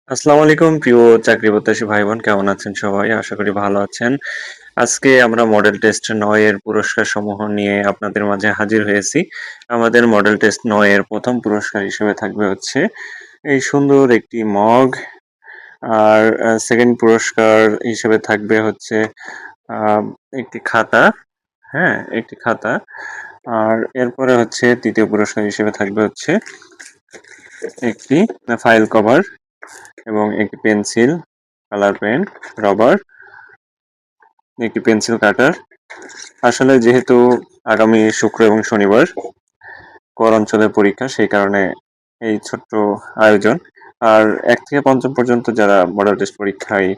আসসালামু আলাইকুম প্রিয় চাকরি প্রত্যাশী ভাই বোন কেমন আছেন সবাই? আশা করি ভালো আছেন। আজকে আমরা মডেল টেস্ট ৯ এর পুরস্কার সমূহ নিয়ে আপনাদের মাঝে হাজির হয়েছি। আমাদের মডেল টেস্ট ৯ এর ১ম পুরস্কার হিসেবে থাকবে হচ্ছে এই সুন্দর একটি মগ। আর 2nd পুরস্কার হিসেবে থাকবে হচ্ছে আ একটি খাতা, হ্যাঁ? একটি খাতা। আর এরপরে হচ্ছে ৩য় পুরস্কার হিসেবে থাকবে হচ্ছে একটি ফাইল কভার এবং একটি পেন্সিল, কালার পেন, রবার, একটি পেন্সিল কাটার। আসলে যেহেতু আগামী শুক্র এবং শনিবার কর অঞ্চলের পরীক্ষা সেই কারণে এই ছোট্ট আয়োজন। আর ১ থেকে ৫ম পর্যন্ত যারা মডেল টেস্ট পরীক্ষায়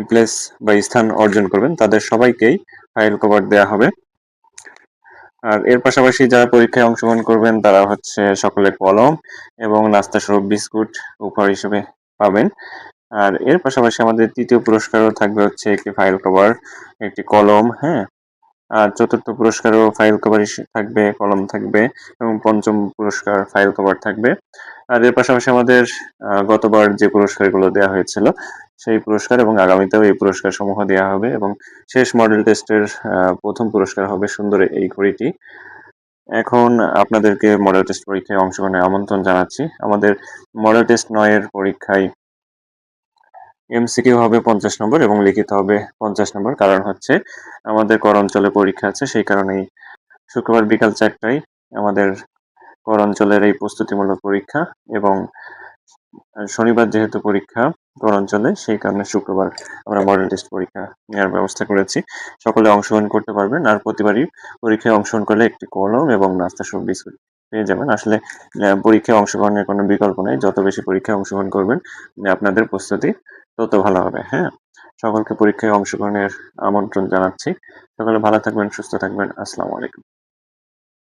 প্লেস বা স্থান অর্জন করবেন তাদের সবাইকেই ফাইল কভার দেয়া হবে। আর এর পাশাপাশি যারা পরীক্ষায় অংশগ্রহণ করবেন তারা হচ্ছে সকলে কলম এবং নাস্তা স্বরূপ বিস্কুট উপহার হিসেবে পাবেন। আর এর পাশাপাশি আমাদের ৩য় পুরস্কারও থাকবে হচ্ছে একটি ফাইল কভার, একটি কলম, হ্যাঁ? আর ৪র্থ পুরস্কারও ফাইল কভার থাকবে, কলম থাকবে এবং ৫ম পুরস্কার ফাইল কভার থাকবে। আর এর পাশাপাশি আমাদের গতবার যে পুরস্কারগুলো দেয়া হয়েছিল সেই পুরস্কার এবং আগামীতেও এই পুরস্কারসমূহ দেয়া হবে এবং শেষ মডেল টেস্টের ১ম পুরস্কার হবে সুন্দর এই ঘড়িটি। এখন আপনাদেরকে মডেল টেস্ট পরীক্ষায় অংশগ্রহণের আমন্ত্রণ জানাচ্ছি। আমাদের মডেল টেস্ট ৯ এর পরীক্ষায় এমসিকিউ হবে ৫০ নম্বর এবং লিখিত হবে ৫০ নম্বর। কারণ হচ্ছে আমাদের কর অঞ্চলে পরীক্ষা আছে সেই কারণেই শুক্রবার বিকাল ৪টায় আমাদের কর অঞ্চলের এই প্রস্তুতিমূলক পরীক্ষা এবং শনিবার যেহেতু পরীক্ষা কর অঞ্চলে সেই কারণে শুক্রবার আমরা মডেল টেস্ট পরীক্ষা নেওয়ার ব্যবস্থা করেছি। সকলে অংশগ্রহণ করতে পারবেন। আর প্রতিবারই পরীক্ষায় অংশগ্রহণ করলে একটি কলম এবং নাস্তা সহ বিস্কুট পেয়ে যাবেন। আসলে পরীক্ষায় অংশগ্রহণের কোনো বিকল্প নেই। যত বেশি পরীক্ষায় অংশগ্রহণ করবেন আপনাদের প্রস্তুতি তত ভালো হবে, হ্যাঁ? সকলকে পরীক্ষায় অংশগ্রহণের আমন্ত্রণ জানাচ্ছি। সকলে ভালো থাকবেন, সুস্থ থাকবেন। আসসালামু আলাইকুম।